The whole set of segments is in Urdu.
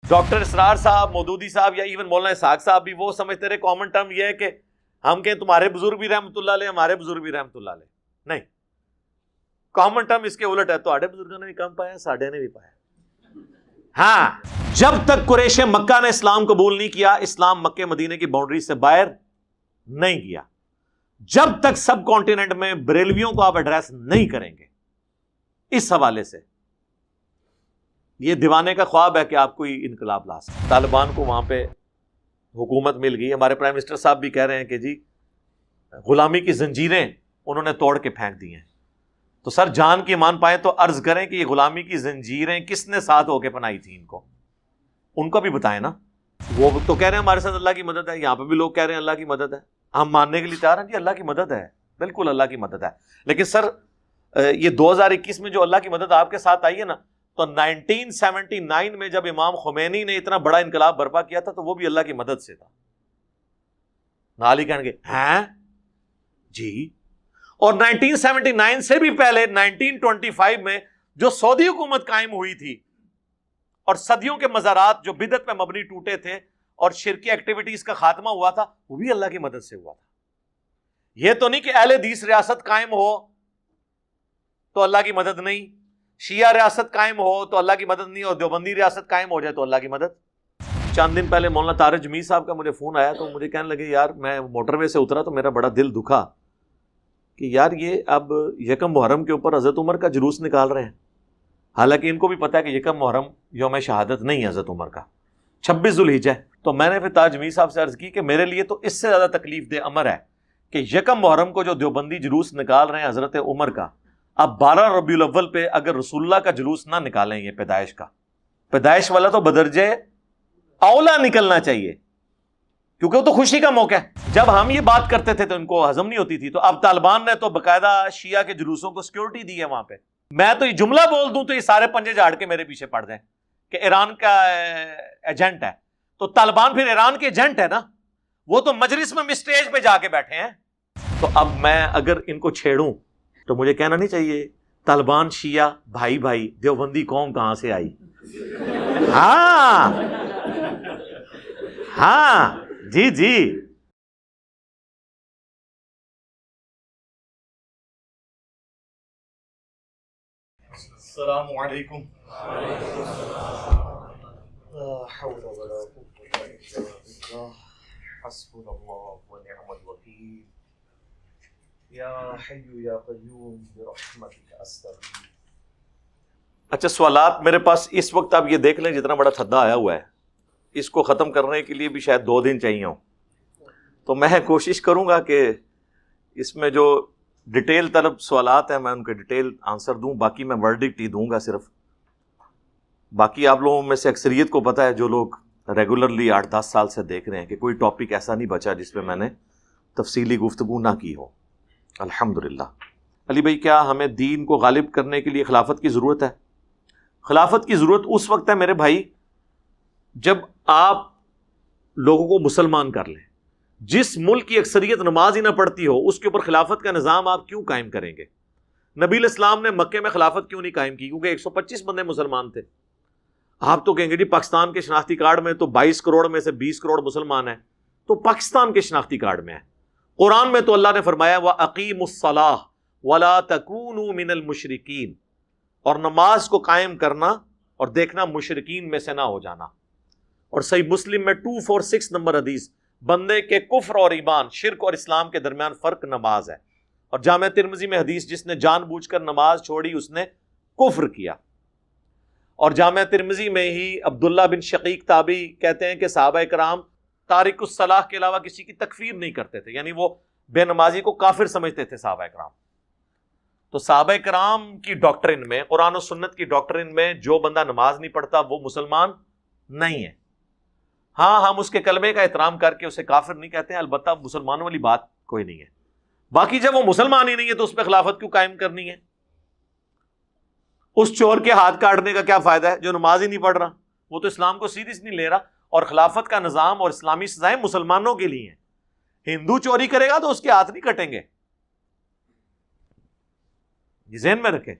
ڈاکٹر اسرار صاحب، مودودی صاحب یا ایون مولانا اسحاق صاحب بھی وہ سمجھتے رہے کامن ٹرم یہ ہے کہ ہم کہیں تمہارے بزرگ بھی رحمۃ اللہ علیہ، ہمارے بزرگ بھی رحمۃ اللہ علیہ. نہیں، کامن ٹرم اس کے الٹ ہے، تمہارے بزرگوں نے بھی کم پایا، ساڈے نے بھی پایا. ہاں، جب تک قریش مکہ نے اسلام قبول نہیں کیا، اسلام مکہ مدینے کی باؤنڈری سے باہر نہیں کیا. جب تک سب کانٹیننٹ میں بریلویوں کو آپ ایڈریس نہیں کریں گے. اس حوالے سے یہ دیوانے کا خواب ہے کہ آپ کوئی انقلاب لا سکتے. طالبان کو وہاں پہ حکومت مل گئی. ہمارے پرائم منسٹر صاحب بھی کہہ رہے ہیں کہ جی غلامی کی زنجیریں انہوں نے توڑ کے پھینک دی ہیں. تو سر جان کی مان پائیں تو عرض کریں کہ یہ غلامی کی زنجیریں کس نے ساتھ ہو کے پنائی تھی ان کو بھی بتائیں نا. وہ تو کہہ رہے ہیں ہمارے ساتھ اللہ کی مدد ہے، یہاں پہ بھی لوگ کہہ رہے ہیں اللہ کی مدد ہے. ہم ماننے کے لیے تیار ہیں جی اللہ کی مدد ہے، بالکل اللہ کی مدد ہے. لیکن سر یہ 2021 میں جو اللہ کی مدد آپ کے ساتھ آئی ہے نا، تو 1979 میں جب امام خمینی نے اتنا بڑا انقلاب برپا کیا تھا تو وہ بھی اللہ کی مدد سے تھا. نال ہی کہیں گے ہیں جی. اور 1979 سے بھی پہلے 1925 میں جو سعودی حکومت قائم ہوئی تھی اور صدیوں کے مزارات جو بدعت پہ مبنی ٹوٹے تھے اور شرکی ایکٹیویٹیز کا خاتمہ ہوا تھا، وہ بھی اللہ کی مدد سے ہوا تھا. یہ تو نہیں کہ اہل حدیث ریاست قائم ہو تو اللہ کی مدد نہیں، شیعہ ریاست قائم ہو تو اللہ کی مدد نہیں، اور دیوبندی ریاست قائم ہو جائے تو اللہ کی مدد. چند دن پہلے مولانا طارق جمیل صاحب کا مجھے فون آیا تو مجھے کہنے لگے یار میں موٹر وے سے اترا تو میرا بڑا دل دکھا کہ یار یہ اب یکم محرم کے اوپر حضرت عمر کا جلوس نکال رہے ہیں، حالانکہ ان کو بھی پتا ہے کہ یکم محرم یوم شہادت نہیں ہے حضرت عمر کا، 26 ذوالحجہ ہے. تو میں نے پھر تاج جمیل صاحب سے عرض کی کہ میرے لیے تو اس سے زیادہ تکلیف دہ امر ہے کہ یکم محرم کو جو دیوبندی جلوس نکال رہے ہیں حضرت عمر کا، اب 12 ربیع الاول پہ اگر رسول اللہ کا جلوس نہ نکالیں، یہ پیدائش کا، پیدائش والا تو بدرجے اولا نکلنا چاہیے کیونکہ وہ تو خوشی کا موقع ہے. جب ہم یہ بات کرتے تھے تو ان کو ہضم نہیں ہوتی تھی، تو اب طالبان نے تو باقاعدہ شیعہ کے جلوسوں کو سیکورٹی دی ہے وہاں پہ. میں تو یہ جملہ بول دوں تو یہ سارے پنجے جھاڑ کے میرے پیچھے پڑ جائیں کہ ایران کا ایجنٹ ہے. تو طالبان پھر ایران کے ایجنٹ ہے نا، وہ تو مجلس میں اسٹیج پہ جا کے بیٹھے ہیں. تو اب میں اگر ان کو چھیڑوں تو مجھے کہنا نہیں چاہیے طالبان شیعہ بھائی بھائی، دیوبندی قوم کہاں سے آئی. ہاں ہاں جی جی. السلام علیکم. لا حول ولا قوة الا بالله حسبنا الله ونعم الوکیل یا حی یا قیوم برحمتک استغیث. اچھا سوالات میرے پاس اس وقت آپ یہ دیکھ لیں جتنا بڑا تھدا آیا ہوا ہے، اس کو ختم کرنے کے لیے بھی شاید 2 دن چاہیے ہوں. تو میں کوشش کروں گا کہ اس میں جو ڈیٹیل طلب سوالات ہیں میں ان کے ڈیٹیل آنسر دوں. باقی میں ورڈکٹ ہی دوں گا صرف. باقی آپ لوگوں میں سے اکثریت کو پتہ ہے جو لوگ ریگولرلی 8-10 سال سے دیکھ رہے ہیں کہ کوئی ٹاپک ایسا نہیں بچا جس پہ میں نے تفصیلی گفتگو نہ کی ہو، الحمدللہ. علی بھائی، کیا ہمیں دین کو غالب کرنے کے لیے خلافت کی ضرورت ہے؟ خلافت کی ضرورت اس وقت ہے میرے بھائی جب آپ لوگوں کو مسلمان کر لیں. جس ملک کی اکثریت نماز ہی نہ پڑھتی ہو اس کے اوپر خلافت کا نظام آپ کیوں قائم کریں گے؟ نبی علیہ السلام نے مکے میں خلافت کیوں نہیں قائم کی؟ کیونکہ 125 بندے مسلمان تھے. آپ تو کہیں گے جی پاکستان کے شناختی کارڈ میں تو 22 کروڑ میں سے 20 کروڑ مسلمان ہیں، تو پاکستان کے شناختی کارڈ میں ہے. قرآن میں تو اللہ نے فرمایا وَأَقِيمُوا الصَّلَاةَ وَلَا تَكُونُوا مِنَ الْمُشْرِكِينَ، اور نماز کو قائم کرنا اور دیکھنا مشرکین میں سے نہ ہو جانا. اور صحیح مسلم میں 246 نمبر حدیث، بندے کے کفر اور ایمان، شرک اور اسلام کے درمیان فرق نماز ہے. اور جامع ترمذی میں حدیث، جس نے جان بوجھ کر نماز چھوڑی اس نے کفر کیا. اور جامع ترمذی میں ہی عبداللہ بن شقیق تابعی کہتے ہیں کہ صحابہ کرام تارک الصلاح کے علاوہ کسی کی تکفیر نہیں کرتے تھے، یعنی وہ بے نمازی کو کافر سمجھتے تھے صحابہ کرام. تو صحابہ کرام کی ڈاکٹرن میں، قرآن و سنت کی ڈاکٹرن میں، جو بندہ نماز نہیں پڑھتا وہ مسلمان نہیں ہے. ہاں ہم اس کے کلمے کا احترام کر کے اسے کافر نہیں کہتے ہیں، البتہ مسلمانوں والی بات کوئی نہیں ہے. باقی جب وہ مسلمان ہی نہیں ہے تو اس پہ خلافت کیوں قائم کرنی ہے؟ اس چور کے ہاتھ کاٹنے کا کیا فائدہ ہے جو نماز ہی نہیں پڑھ رہا؟ وہ تو اسلام کو سیریس نہیں لے رہا. اور خلافت کا نظام اور اسلامی سزائیں مسلمانوں کے لیے ہیں. ہندو چوری کرے گا تو اس کے ہاتھ نہیں کٹیں گے، یہ ذہن میں رکھیں.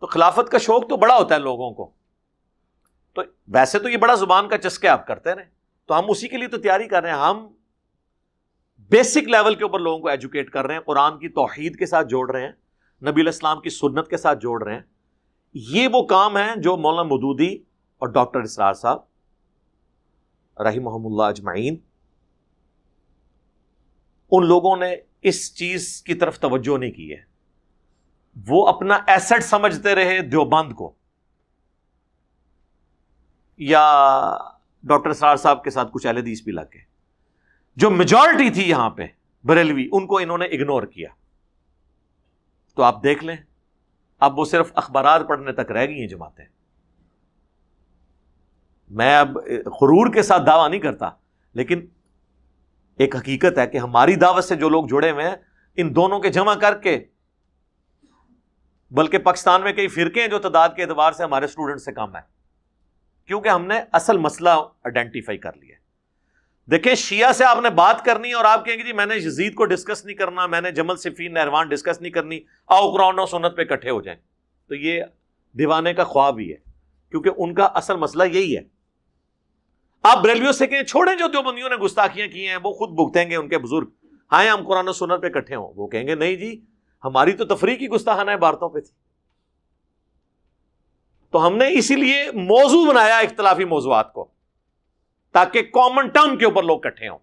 تو خلافت کا شوق تو بڑا ہوتا ہے لوگوں کو. تو ویسے تو یہ بڑا زبان کا چسکے آپ کرتے رہے، تو ہم اسی کے لیے تو تیاری کر رہے ہیں. ہم بیسک لیول کے اوپر لوگوں کو ایجوکیٹ کر رہے ہیں، قرآن کی توحید کے ساتھ جوڑ رہے ہیں، نبی علیہ السلام کی سنت کے ساتھ جوڑ رہے ہیں. یہ وہ کام ہیں جو مولانا مودودی اور ڈاکٹر اسرار صاحب رحمہم اللہ اجمعین، ان لوگوں نے اس چیز کی طرف توجہ نہیں کی ہے. وہ اپنا ایسٹ سمجھتے رہے دیوبند کو، یا ڈاکٹر اسرار صاحب کے ساتھ کچھ اہل حدیث بھی لگ گئے. جو میجورٹی تھی یہاں پہ بریلوی، ان کو انہوں نے اگنور کیا. تو آپ دیکھ لیں اب وہ صرف اخبارات پڑھنے تک رہ گئی ہیں جماعتیں. میں اب غرور کے ساتھ دعویٰ نہیں کرتا، لیکن ایک حقیقت ہے کہ ہماری دعوت سے جو لوگ جڑے ہوئے ہیں، ان دونوں کے جمع کر کے، بلکہ پاکستان میں کئی فرقے ہیں جو تعداد کے اعتبار سے ہمارے اسٹوڈنٹ سے کم ہے، کیونکہ ہم نے اصل مسئلہ آئیڈینٹیفائی کر لیا. دیکھیں شیعہ سے آپ نے بات کرنی ہے اور آپ کہیں گے جی میں نے یزید کو ڈسکس نہیں کرنا، میں نے جمل صفین نہروان ڈسکس نہیں کرنی، آؤ قرآن و سنت پہ اکٹھے ہو جائیں. تو یہ دیوانے کا خواب ہی ہے، کیونکہ ان کا اصل مسئلہ یہی ہے. آپ بریلویوں سے کہیں چھوڑیں جو دیوبندیوں نے گستاخیاں کی ہیں وہ خود بھگتیں گے، ان کے بزرگ آئیں ہم قرآن و سنت پہ اکٹھے ہوں. وہ کہیں گے نہیں جی ہماری تو تفریح کی گستاخانہ عبارتوں پہ تھی. تو ہم نے اسی لیے موضوع بنایا اختلافی موضوعات کو، تاکہ کامن ٹرم کے اوپر لوگ اکٹھے ہوں.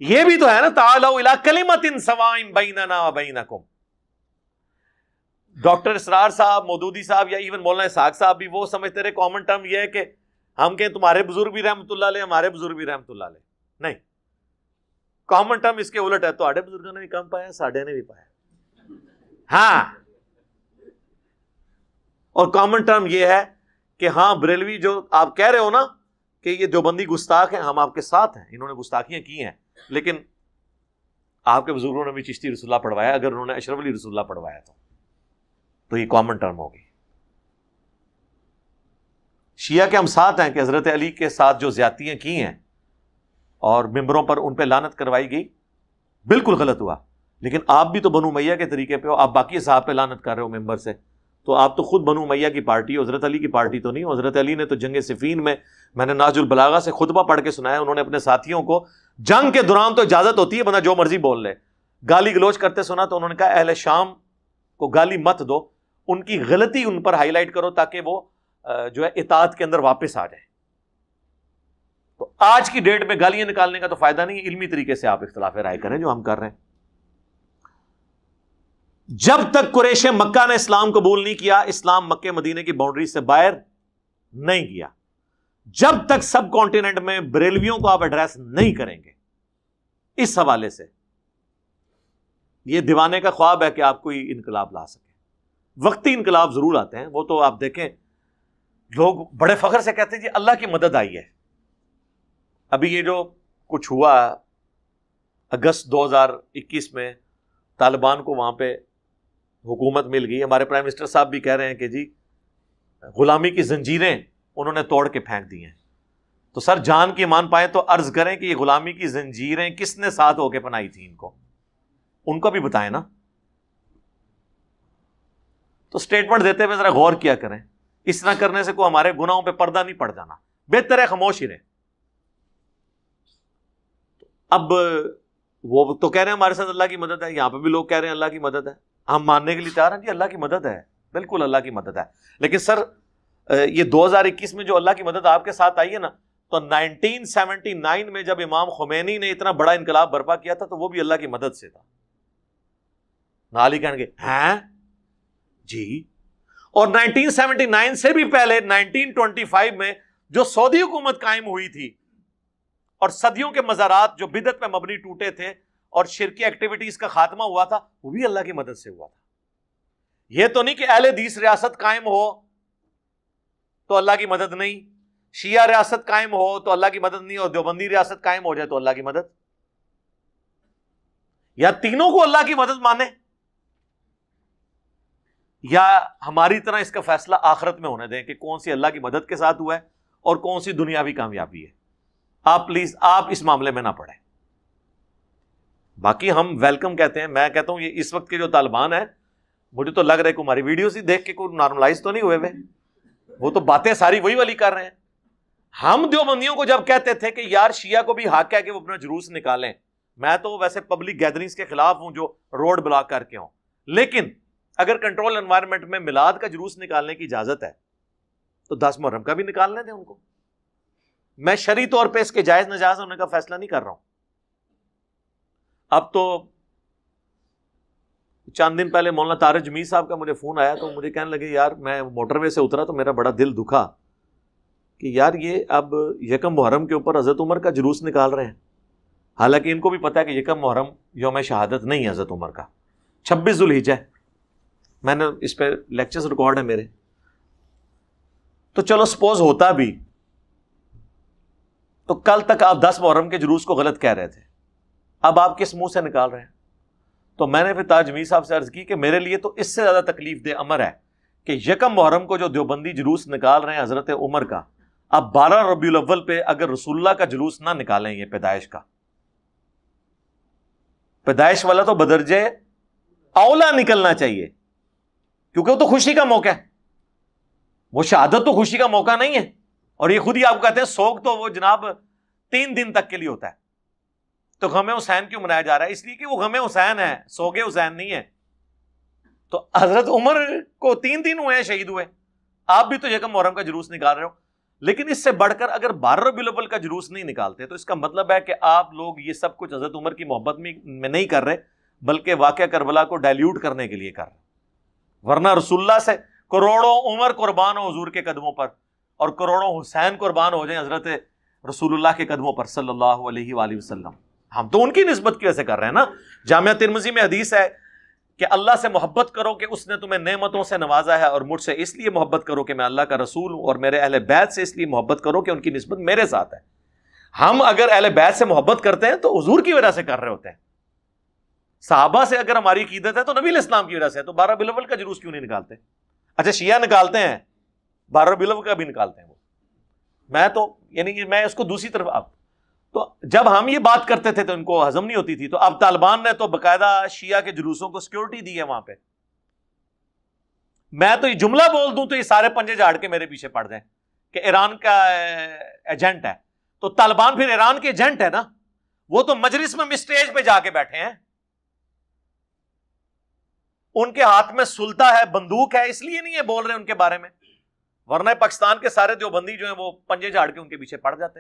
یہ بھی تو ہے نا، تعالوا الی کلمۃ سواء بیننا وبینکم. ڈاکٹر اسرار صاحب، مودودی صاحب، یا ایون مولانا اسحاق صاحب بھی وہ سمجھتے رہے کامن ٹرم یہ ہے کہ ہم کہیں تمہارے بزرگ بھی رحمۃ اللہ علیہ، ہمارے بزرگ بھی رحمۃ اللہ علیہ. نہیں، کامن ٹرم اس کے الٹ ہے، تو بزرگوں نے بھی کم پایا، ساڈے نے بھی پایا. ہاں، اور کامن ٹرم یہ ہے کہ ہاں بریلوی جو آپ کہہ رہے ہو نا کہ یہ دیوبندی گستاخ ہیں، ہم آپ کے ساتھ ہیں، انہوں نے گستاخیاں کی ہیں، لیکن آپ کے بزرگوں نے بھی چشتی رسول اللہ پڑھوایا. اگر انہوں نے اشرف علی رسول اللہ پڑھوایا تو یہ کامن ٹرم ہوگی. شیعہ کے ہم ساتھ ہیں کہ حضرت علی کے ساتھ جو زیادتیاں کی ہیں اور ممبروں پر ان پہ لعنت کروائی گئی، بالکل غلط ہوا. لیکن آپ بھی تو بنو امیہ کے طریقے پہ ہو، آپ باقی صحابہ پہ لعنت کر رہے ہو ممبر سے، تو آپ تو خود بنو امیہ کی پارٹی ہو، حضرت علی کی پارٹی تو نہیں ہو. حضرت علی نے تو جنگ صفین میں نے ناج البلاغہ سے خطبہ پڑھ کے سنایا، انہوں نے اپنے ساتھیوں کو، جنگ کے دوران تو اجازت ہوتی ہے بندہ جو مرضی بول لے، گالی گلوچ کرتے سنا تو انہوں نے کہا اہل شام کو گالی مت دو، ان کی غلطی ان پر ہائی لائٹ کرو تاکہ وہ جو ہے اطاعت کے اندر واپس آ جائیں. تو آج کی ڈیٹ میں گالیاں نکالنے کا تو فائدہ نہیں، علمی طریقے سے آپ اختلاف رائے کریں جو ہم کر رہے ہیں. جب تک قریش مکہ نے اسلام قبول نہیں کیا، اسلام مکہ مدینے کی باؤنڈری سے باہر نہیں گیا. جب تک سب کانٹیننٹ میں بریلویوں کو آپ ایڈریس نہیں کریں گے، اس حوالے سے یہ دیوانے کا خواب ہے کہ آپ کوئی انقلاب لا سکیں. وقتی انقلاب ضرور آتے ہیں، وہ تو آپ دیکھیں لوگ بڑے فخر سے کہتے ہیں جی اللہ کی مدد آئی ہے. ابھی یہ جو کچھ ہوا اگست 2021 میں، طالبان کو وہاں پہ حکومت مل گئی. ہمارے پرائم منسٹر صاحب بھی کہہ رہے ہیں کہ جی غلامی کی زنجیریں انہوں نے توڑ کے پھینک دی ہیں. تو سر جان کی ایمان پائیں تو عرض کریں کہ یہ غلامی کی زنجیریں کس نے ساتھ ہو کے پنائی تھی ان کو بھی بتائیں نا. تو سٹیٹمنٹ دیتے ہوئے ذرا غور کیا کریں. اس طرح کرنے سے کوئی ہمارے گناہوں پہ پردہ نہیں پڑ جانا، بہتر ہے خاموش ہی رہیں. اب وہ تو کہہ رہے ہیں ہمارے ساتھ اللہ کی مدد ہے، یہاں پہ بھی لوگ کہہ رہے ہیں اللہ کی مدد ہے. ہم ماننے کے لیے تیار ہیں جی اللہ کی مدد ہے، بالکل اللہ کی مدد ہے. لیکن سر یہ 2021 میں جو اللہ کی مدد آپ کے ساتھ آئی ہے نا، تو 1979 میں جب امام خمینی نے اتنا بڑا انقلاب برپا کیا تھا تو وہ بھی اللہ کی مدد سے تھا. نال ہی کہیں گے ہیں جی. اور 1979 سے بھی پہلے 1925 میں جو سعودی حکومت قائم ہوئی تھی اور صدیوں کے مزارات جو بدعت پہ مبنی ٹوٹے تھے اور شرکی ایکٹیویٹیز کا خاتمہ ہوا تھا، وہ بھی اللہ کی مدد سے ہوا تھا. یہ تو نہیں کہ اہل حدیث ریاست قائم ہو تو اللہ کی مدد نہیں، شیعہ ریاست قائم ہو تو اللہ کی مدد نہیں، اور دیوبندی ریاست قائم ہو جائے تو اللہ کی مدد. یا تینوں کو اللہ کی مدد مانے، یا ہماری طرح اس کا فیصلہ آخرت میں ہونے دیں کہ کون سی اللہ کی مدد کے ساتھ ہوا ہے اور کون سی دنیاوی کامیابی ہے. آپ پلیز آپ اس معاملے میں نہ پڑیں. باقی ہم ویلکم کہتے ہیں. میں کہتا ہوں یہ اس وقت کے جو طالبان ہیں، مجھے تو لگ رہا ہے کہ ہماری ویڈیوز ہی دیکھ کے کوئی نارملائز تو نہیں ہوئے ہوئے. وہ تو باتیں ساری وہی والی کر رہے ہیں. ہم دیوبندیوں کو جب کہتے تھے کہ یار شیعہ کو بھی حق ہے کہ وہ اپنا جلوس نکالیں، میں تو ویسے پبلک گیدرنگز کے خلاف ہوں جو روڈ بلاک کر کے ہوں، لیکن اگر کنٹرول انوائرمنٹ میں میلاد کا جلوس نکالنے کی اجازت ہے تو 10 محرم کا بھی نکالنے دیں ان کو. میں شرعی طور پہ اس کے جائز ناجائز ہونے کا فیصلہ نہیں کر رہا ہوں. اب تو چند دن پہلے مولانا طارق جمیل صاحب کا مجھے فون آیا تو مجھے کہنے لگے یار میں موٹر وے سے اترا تو میرا بڑا دل دکھا کہ یار یہ اب یکم محرم کے اوپر حضرت عمر کا جلوس نکال رہے ہیں، حالانکہ ان کو بھی پتا ہے کہ یکم محرم یوم شہادت نہیں ہے حضرت عمر کا، 26 ذوالحجہ ہے. میں نے اس پہ لیکچرز ریکارڈ ہیں میرے. تو چلو سپوز ہوتا بھی تو کل تک آپ 10 محرم کے جلوس کو غلط کہہ رہے تھے، اب آپ کس منہ سے نکال رہے ہیں؟ تو میں نے پھر تاج میر صاحب سے عرض کی کہ میرے لیے تو اس سے زیادہ تکلیف دہ امر ہے کہ یکم محرم کو جو دیوبندی جلوس نکال رہے ہیں حضرت عمر کا، اب 12 ربیع الاول پہ اگر رسول اللہ کا جلوس نہ نکالیں، یہ پیدائش کا، پیدائش والا تو بدرجے اولا نکلنا چاہیے کیونکہ وہ تو خوشی کا موقع ہے، وہ شہادت تو خوشی کا موقع نہیں ہے. اور یہ خود ہی آپ کہتے ہیں سوگ تو وہ جناب 3 دن تک کے لیے ہوتا ہے، تو غم حسین کیوں منایا جا رہا ہے؟ اس لیے کہ وہ غم حسین ہے، سوگ حسین نہیں ہے. تو حضرت عمر کو 3 دن ہوئے ہیں شہید ہوئے، آپ بھی تو یکم محرم کا جلوس نکال رہے ہو. لیکن اس سے بڑھ کر اگر 12 ربیع الاول کا جلوس نہیں نکالتے تو اس کا مطلب ہے کہ آپ لوگ یہ سب کچھ حضرت عمر کی محبت میں نہیں کر رہے، بلکہ واقعہ کربلا کو ڈائلیوٹ کرنے کے لیے کر رہے. ورنہ رسول اللہ سے کروڑوں عمر قربان ہو حضور کے قدموں پر، اور کروڑوں حسین قربان ہو جائیں حضرت رسول اللہ کے قدموں پر صلی اللہ علیہ وآلہ وسلم. ہم تو ان کی نسبت کی وجہ سے کر رہے ہیں نا. جامعہ ترمذی میں حدیث ہے کہ اللہ سے محبت کرو کہ اس نے تمہیں نعمتوں سے نوازا ہے، اور مجھ سے اس لیے محبت کرو کہ میں اللہ کا رسول ہوں، اور میرے اہل بیت سے اس لیے محبت کرو کہ ان کی نسبت میرے ساتھ ہے. ہم اگر اہل بیت سے محبت کرتے ہیں تو حضور کی وجہ سے کر رہے ہوتے ہیں. صحابہ سے اگر ہماری عقیدت ہے تو نبی علیہ السلام کی وجہ سے. تو 12 ربیع الاول کا جلوس کیوں نہیں نکالتے؟ اچھا شیعہ نکالتے ہیں، 12 ربیع الاول کا بھی نکالتے ہیں وہ. میں تو یعنی کہ میں اس کو دوسری طرف تو جب ہم یہ بات کرتے تھے تو ان کو ہضم نہیں ہوتی تھی. تو اب طالبان نے تو باقاعدہ شیعہ کے جلوسوں کو سیکورٹی دی ہے وہاں پہ. میں تو یہ جملہ بول دوں تو یہ سارے پنجے جھاڑ کے میرے پیچھے پڑ جائیں کہ ایران کا ایجنٹ ہے. تو طالبان پھر ایران کے ایجنٹ ہے نا، وہ تو مجلس میں اسٹیج پہ جا کے بیٹھے ہیں، ان کے ہاتھ میں سلطہ ہے، بندوق ہے، اس لیے نہیں ہے بول رہے ان کے بارے میں. ورنہ پاکستان کے سارے دیوبندی جو ہیں وہ پنجے جھاڑ کے ان کے پیچھے پڑ جاتے.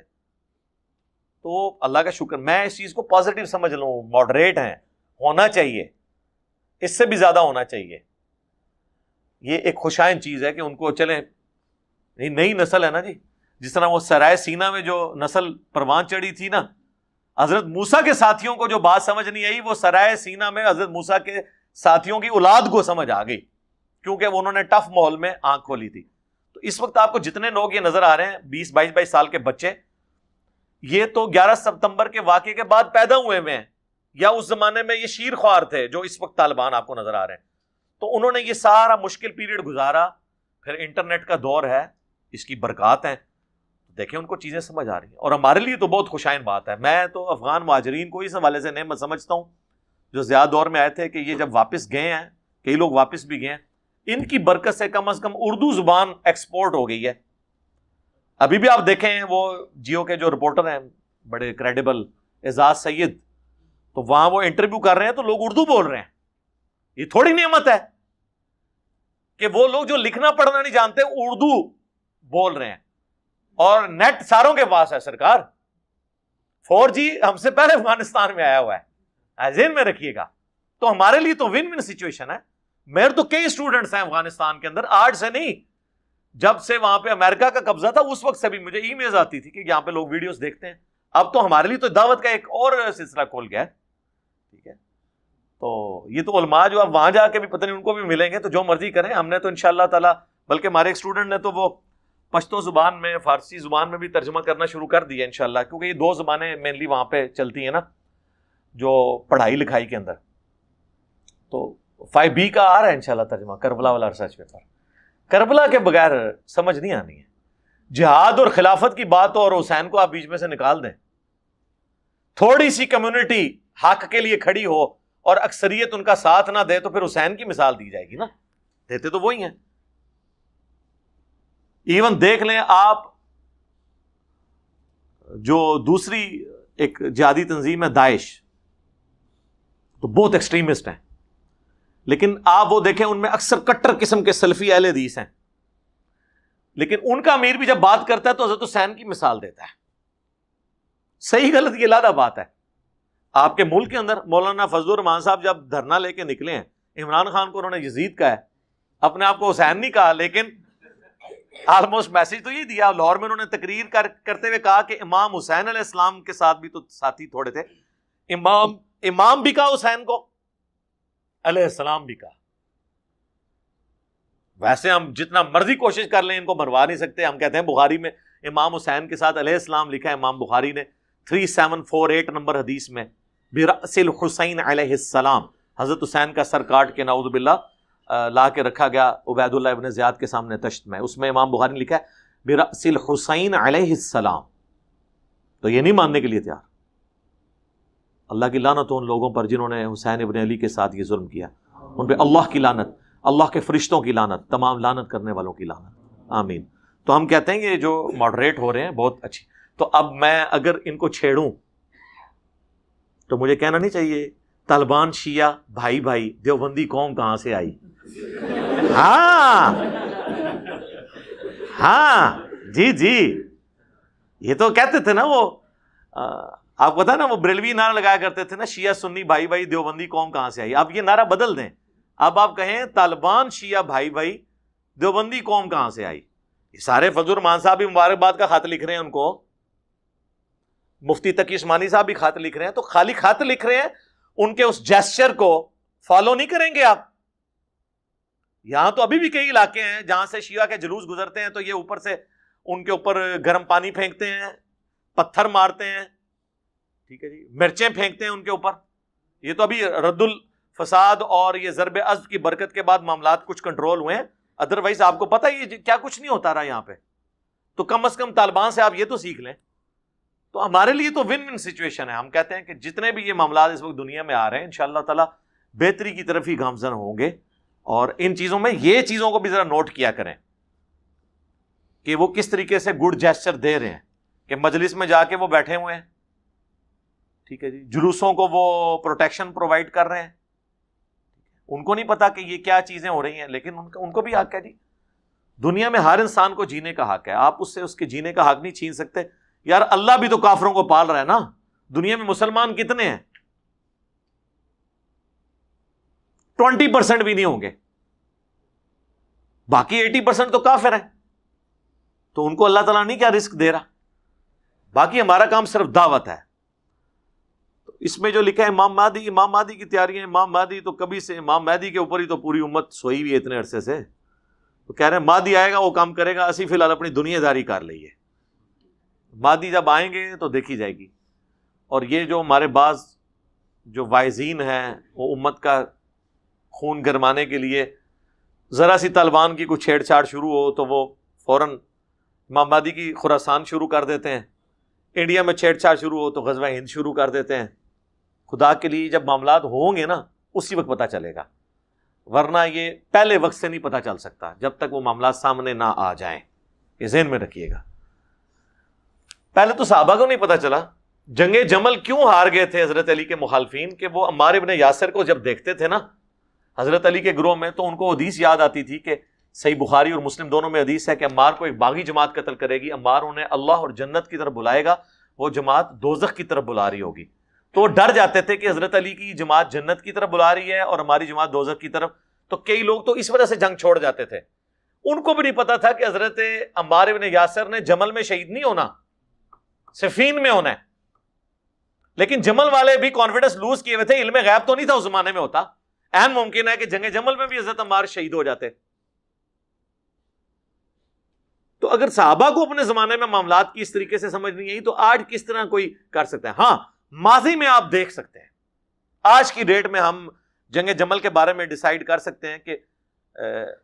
تو اللہ کا شکر میں اس چیز کو پازیٹیو سمجھ لوں، ماڈریٹ ہیں، ہونا چاہیے، اس سے بھی زیادہ ہونا چاہیے. یہ ایک خوشائن چیز ہے کہ ان کو چلیں نئی نسل ہے نا جی. جس طرح وہ سرائے سینا میں جو نسل پروان چڑھی تھی نا، حضرت موسیٰ کے ساتھیوں کو جو بات سمجھ نہیں آئی وہ سرائے سینا میں حضرت موسیٰ کے ساتھیوں کی اولاد کو سمجھ آ گئی، کیونکہ انہوں نے ٹف ماحول میں آنکھ کھولی تھی. تو اس وقت آپ کو جتنے لوگ یہ نظر آ رہے ہیں 20-22 سال کے بچے، یہ تو 11 ستمبر کے واقعے کے بعد پیدا ہوئے ہوئے ہیں، یا اس زمانے میں یہ شیر خوار تھے جو اس وقت طالبان آپ کو نظر آ رہے ہیں. تو انہوں نے یہ سارا مشکل پیریڈ گزارا، پھر انٹرنیٹ کا دور ہے، اس کی برکات ہیں، دیکھیں ان کو چیزیں سمجھ آ رہی ہیں. اور ہمارے لیے تو بہت خوشائن بات ہے. میں تو افغان مہاجرین کو اس حوالے سے نعمت سمجھتا ہوں جو زیادہ دور میں آئے تھے، کہ یہ جب واپس گئے ہیں، کئی لوگ واپس بھی گئے ہیں، ان کی برکت سے کم از کم اردو زبان ایکسپورٹ ہو گئی ہے. ابھی بھی آپ دیکھیں وہ جیو کے جو رپورٹر ہیں بڑے کریڈیبل، اعزاز سید، تو وہاں وہ انٹرویو کر رہے ہیں تو لوگ اردو بول رہے ہیں. یہ تھوڑی نعمت ہے کہ وہ لوگ جو لکھنا پڑھنا نہیں جانتے اردو بول رہے ہیں. اور نیٹ ساروں کے پاس ہے سرکار، 4G ہم سے پہلے افغانستان میں آیا ہوا ہے، ذہن میں رکھیے گا. تو ہمارے لیے تو ون ون سچویشن ہے. میرے تو کئی اسٹوڈنٹس ہیں افغانستان کے اندر، آج سے نہیں، جب سے وہاں پہ امریکہ کا قبضہ تھا اس وقت سے بھی مجھے ای میلز آتی تھی کہ یہاں پہ لوگ ویڈیوز دیکھتے ہیں. اب تو ہمارے لیے تو دعوت کا ایک اور سلسلہ کھول گیا ہے. ٹھیک ہے، تو یہ تو علماء جو اب وہاں جا کے بھی پتہ نہیں ان کو بھی ملیں گے تو جو مرضی کریں. ہم نے تو انشاءاللہ تعالی، بلکہ ہمارے ایک اسٹوڈنٹ نے تو وہ پشتو زبان میں، فارسی زبان میں بھی ترجمہ کرنا شروع کر دیا انشاءاللہ، کیونکہ یہ 2 زبانیں مینلی وہاں پہ چلتی ہیں نا جو پڑھائی لکھائی کے اندر. تو 5B کا آ رہا ہے انشاءاللہ ترجمہ، کربلا والا ریسرچ پیپر. کربلا کے بغیر سمجھ نہیں آنی ہے. جہاد اور خلافت کی بات ہو اور حسین کو آپ بیچ میں سے نکال دیں. تھوڑی سی کمیونٹی حق کے لیے کھڑی ہو اور اکثریت ان کا ساتھ نہ دے تو پھر حسین کی مثال دی جائے گی نا، دیتے تو وہی ہیں. ایون دیکھ لیں آپ جو دوسری ایک جہادی تنظیم ہے داعش، تو بہت ایکسٹریمسٹ ہیں، لیکن آپ وہ دیکھیں ان میں اکثر کٹر قسم کے سلفی اہل حدیث ہیں، لیکن ان کا امیر بھی جب بات کرتا ہے تو حضرت حسین کی مثال دیتا ہے. صحیح غلط یہ علیحدہ بات ہے. آپ کے ملک کے اندر مولانا فضل الرحمان صاحب جب دھرنا لے کے نکلے ہیں، عمران خان کو انہوں نے یزید کہا ہے، اپنے آپ کو حسین نہیں کہا، لیکن آلموسٹ میسج تو یہ دیا. لاہور میں انہوں نے تقریر کرتے ہوئے کہا کہ امام حسین علیہ السلام کے ساتھ بھی تو ساتھی تھوڑے تھے، امام بھی کہا حسین کو، علیہ السلام بھی کہا. ویسے ہم جتنا مرضی کوشش کر لیں ان کو مروا نہیں سکتے. ہم کہتے ہیں بخاری میں امام حسین کے ساتھ علیہ السلام لکھا ہے، امام بخاری نے 3748 نمبر حدیث میں برأس الحسین علیہ السلام، حضرت حسین کا سر کاٹ کے نعوذ باللہ لا کے رکھا گیا عبید اللہ ابن زیاد کے سامنے تشت میں، اس میں امام بخاری نے لکھا ہے برأس الحسین علیہ السلام. تو یہ نہیں ماننے کے لیے تیار. اللہ کی لعنت ہو ان لوگوں پر جنہوں نے حسین ابن علی کے ساتھ یہ ظلم کیا، ان پہ اللہ کی لعنت، اللہ کے فرشتوں کی لعنت، تمام لعنت کرنے والوں کی لعنت، آمین. تو ہم کہتے ہیں کہ یہ جو ماڈریٹ ہو رہے ہیں بہت اچھی. تو اب میں اگر ان کو چھیڑوں تو مجھے کہنا نہیں چاہیے طالبان شیعہ بھائی بھائی دیوبندی قوم کہاں سے آئی. ہاں جی جی، یہ تو کہتے تھے نا وہ، آپ کو پتا نا وہ بریلوی نعرہ لگایا کرتے تھے نا، شیعہ سنی بھائی بھائی دیوبندی قوم کہاں سے آئی. اب یہ نعرہ بدل دیں، اب آپ کہیں طالبان شیعہ بھائی بھائی دیوبندی قوم کہاں سے آئی. یہ سارے فضل الرحمان صاحب بھی مبارکباد کا خط لکھ رہے ہیں ان کو، مفتی تقی عثمانی صاحب بھی خط لکھ رہے ہیں. تو خالی خط لکھ رہے ہیں، ان کے اس جیسچر کو فالو نہیں کریں گے آپ. یہاں تو ابھی بھی کئی علاقے ہیں جہاں سے شیعہ کے جلوس گزرتے ہیں تو یہ اوپر سے ان کے اوپر گرم پانی پھینکتے ہیں، پتھر مارتے ہیں، ٹھیک ہے جی، مرچیں پھینکتے ہیں ان کے اوپر. یہ تو ابھی رد الفساد اور یہ ضرب عضب کی برکت کے بعد معاملات کچھ کنٹرول ہوئے ہیں، ادروائز آپ کو پتہ یہ کیا کچھ نہیں ہوتا رہا یہاں پہ. تو کم از کم طالبان سے آپ یہ تو سیکھ لیں. تو ہمارے لیے تو ون ون سچویشن ہے. ہم کہتے ہیں کہ جتنے بھی یہ معاملات اس وقت دنیا میں آ رہے ہیں انشاءاللہ تعالی بہتری کی طرف ہی گامزن ہوں گے. اور ان چیزوں میں یہ چیزوں کو بھی ذرا نوٹ کیا کریں کہ وہ کس طریقے سے گڈ جیسچر دے رہے ہیں، کہ مجلس میں جا کے وہ بیٹھے ہوئے ہیں، ٹھیک ہے جی، جلوسوں کو وہ پروٹیکشن پرووائڈ کر رہے ہیں. ان کو نہیں پتا کہ یہ کیا چیزیں ہو رہی ہیں، لیکن ان کو بھی حق ہے جی. دنیا میں ہر انسان کو جینے کا حق ہے، آپ اس سے اس کے جینے کا حق نہیں چھین سکتے. یار اللہ بھی تو کافروں کو پال رہا ہے نا. دنیا میں مسلمان کتنے ہیں؟ 20% بھی نہیں ہوں گے، باقی 80% تو کافر ہیں. تو ان کو اللہ تعالیٰ نہیں کیا رزق دے رہا. باقی ہمارا کام صرف دعوت ہے. تو اس میں جو لکھا ہے امام مہدی کی تیاریاں، امام مہدی تو کبھی سے، امام مہدی کے اوپر ہی تو پوری امت سوئی ہوئی ہے اتنے عرصے سے. تو کہہ رہے ہیں مہدی آئے گا وہ کام کرے گا، اسی فی الحال اپنی دنیا داری کر لئیے. مہدی جب آئیں گے تو دیکھی جائے گی. اور یہ جو ہمارے بعض جو واعظین ہیں وہ امت کا خون گرمانے کے لیے ذرا سی طالبان کی کوئی چھیڑ چھاڑ شروع ہو تو وہ فوراً امام مہدی کی خراسان شروع کر دیتے ہیں. انڈیا میں چھیڑ چھاڑ شروع ہو تو غزوہ ہند شروع کر دیتے ہیں. خدا کے لیے جب معاملات ہوں گے نا اسی وقت پتہ چلے گا، ورنہ یہ پہلے وقت سے نہیں پتہ چل سکتا جب تک وہ معاملات سامنے نہ آ جائیں. یہ ذہن میں رکھیے گا. پہلے تو صحابہ کو نہیں پتہ چلا جنگ جمل کیوں ہار گئے تھے حضرت علی کے مخالفین، کہ وہ عمار ابن یاسر کو جب دیکھتے تھے نا حضرت علی کے گروہ میں تو ان کو حدیث یاد آتی تھی کہ صحیح بخاری اور مسلم دونوں میں حدیث ہے کہ عمار کو ایک باغی جماعت قتل کرے گی، عمار انہیں اللہ اور جنت کی طرف بلائے گا، وہ جماعت دوزخ کی طرف بلا رہی ہوگی. تو وہ ڈر جاتے تھے کہ حضرت علی کی جماعت جنت کی طرف بلا رہی ہے اور ہماری جماعت دوزخ کی طرف. تو کئی لوگ تو اس وجہ سے جنگ چھوڑ جاتے تھے. ان کو بھی نہیں پتا تھا کہ حضرت عمار ابن یاسر نے جمل میں شہید نہیں ہونا، صفین میں ہونا ہے. لیکن جمل والے بھی کانفیڈنس لوز کیے ہوئے تھے، علم غیب تو نہیں تھا اس زمانے میں ہوتا. این ممکن ہے کہ جنگ جمل میں بھی حضرت عمار شہید ہو جاتے. تو اگر صحابہ کو اپنے زمانے میں معاملات کی اس طریقے سے سمجھ نہیں آئی تو آج کس طرح کوئی کر سکتا ہے؟ ہاں ماضی میں آپ دیکھ سکتے ہیں، آج کی ڈیٹ میں ہم جنگ جمل کے بارے میں ڈیسائیڈ کر سکتے ہیں کہ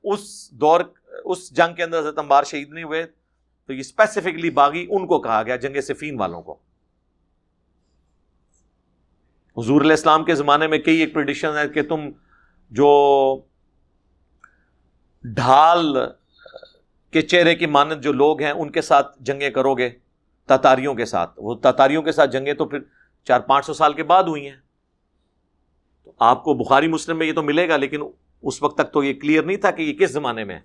اس جنگ کے اندر حضرت عمار شہید نہیں ہوئے، تو یہ اسپیسیفکلی باغی ان کو کہا گیا، جنگ صفین والوں کو. حضور علیہ السلام کے زمانے میں کئی ایک پریڈکشن ہے کہ تم جو ڈھال کہ چہرے کی مانند جو لوگ ہیں ان کے ساتھ جنگیں کرو گے، تاتاریوں کے ساتھ. وہ تاتاریوں کے ساتھ جنگیں تو پھر 400-500 سال کے بعد ہوئی ہیں. تو آپ کو بخاری مسلم میں یہ تو ملے گا، لیکن اس وقت تک تو یہ کلیئر نہیں تھا کہ یہ کس زمانے میں ہے.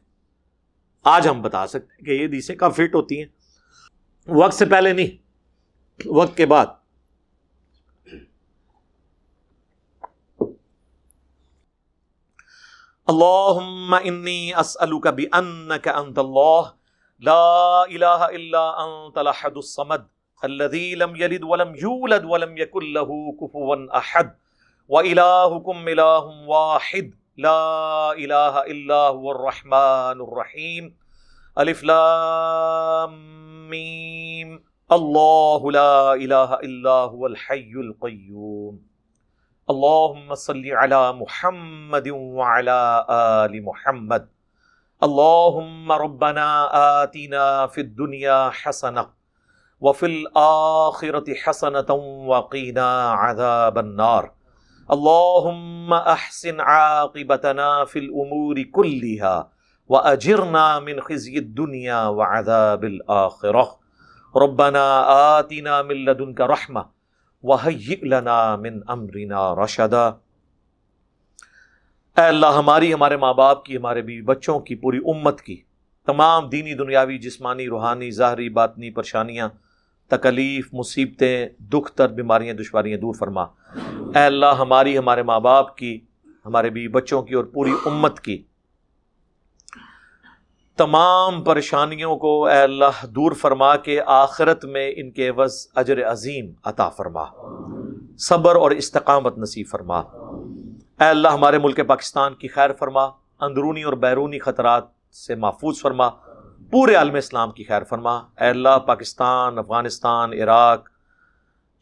آج ہم بتا سکتے ہیں کہ یہ حدیثیں کب فٹ ہوتی ہیں، وقت سے پہلے نہیں، وقت کے بعد. اللہم انی اسألک بأنک انت اللہ لا الہ الا انت الاحد الصمد الذی لم یلد ولم یولد ولم یکن له کفوا احد وإلہکم الہ واحد لا الہ الا هو الرحمن الرحیم الف لام میم اللہ لا الہ الا هو الحی القیوم اللہم صلی علی محمد وعلی آل محمد اللہم ربنا آتنا فی الدنیا حسنہ وفی الآخرۃ حسنۃ وقینا عذاب النار اللہم احسن عاقبتنا فی الامور کلہا واجرنا من خزی الدنیا وعذاب الآخرہ ربنا آتنا من لدنک رحمہ وَهَيِّئْ لَنَا مِنْ أَمْرِنَا رَشَدًا. اے اللہ ہماری، ہمارے ماں باپ کی، ہمارے بیوی بچوں کی، پوری امت کی تمام دینی، دنیاوی، جسمانی، روحانی، ظاہری، باطنی پریشانیاں، تکلیف، مصیبتیں، دکھ، درد، بیماریاں، دشواریاں دور فرما. اے اللہ ہماری، ہمارے ماں باپ کی، ہمارے بیوی بچوں کی اور پوری امت کی تمام پریشانیوں کو اے اللہ دور فرما کے آخرت میں ان کے عوض اجر عظیم عطا فرما، صبر اور استقامت نصیب فرما. اے اللہ ہمارے ملک پاکستان کی خیر فرما، اندرونی اور بیرونی خطرات سے محفوظ فرما، پورے عالم اسلام کی خیر فرما. اے اللہ پاکستان، افغانستان، عراق،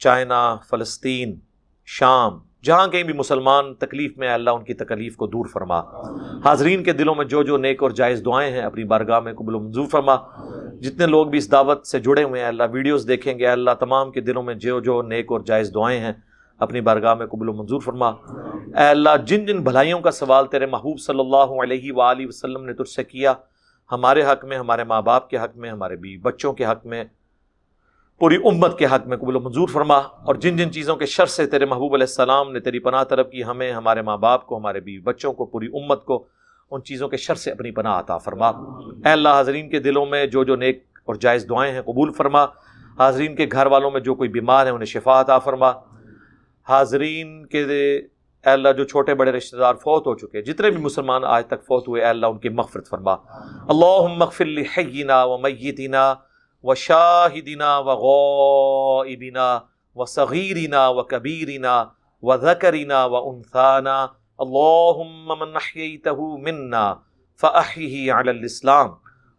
چائنا، فلسطین، شام، جہاں کہیں بھی مسلمان تکلیف میں، اللہ ان کی تکلیف کو دور فرما. حاضرین کے دلوں میں جو جو نیک اور جائز دعائیں ہیں اپنی بارگاہ میں قبول و منظور فرما. جتنے لوگ بھی اس دعوت سے جڑے ہوئے ہیں اللہ ویڈیوز دیکھیں گے، اللہ تمام کے دلوں میں جو جو نیک اور جائز دعائیں ہیں اپنی بارگاہ میں قبول و منظور فرما. اے اللہ جن جن بھلائیوں کا سوال تیرے محبوب صلی اللہ علیہ وآلہ وسلم نے تجھ سے کیا، ہمارے حق میں، ہمارے ماں باپ کے حق میں، ہمارے بیوی بچوں کے حق میں، پوری امت کے حق میں قبول و منظور فرما. اور جن جن چیزوں کے شر سے تیرے محبوب علیہ السلام نے تیری پناہ طلب کی، ہمیں، ہمارے ماں باپ کو، ہمارے بیوی بچوں کو، پوری امت کو ان چیزوں کے شر سے اپنی پناہ عطا فرما. اے اللہ حاضرین کے دلوں میں جو جو نیک اور جائز دعائیں ہیں قبول فرما. حاضرین کے گھر والوں میں جو کوئی بیمار ہیں انہیں شفا عطا فرما. حاضرین کے اے اللہ جو چھوٹے بڑے رشتہ دار فوت ہو چکے، جتنے بھی مسلمان آج تک فوت ہوئے، اے اللہ ان کی مغفرت فرما. اللہم اغفر لحینا ومیتنا وشاہدنا وغائبنا وصغیرنا وکبیرنا وذکرنا وانثانا. اللہم من احییتہ منا فاحیہ علی الاسلام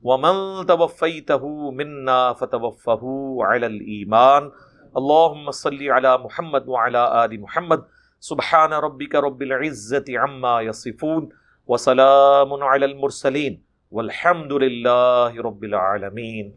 ومن توفیتہ منا فتوفہ علی الایمان. اللہم صلی علی محمد وعلی آل محمد. سبحان ربک رب العزۃ عما یصفون وسلام علی المرسلین والحمد للہ رب العالمین.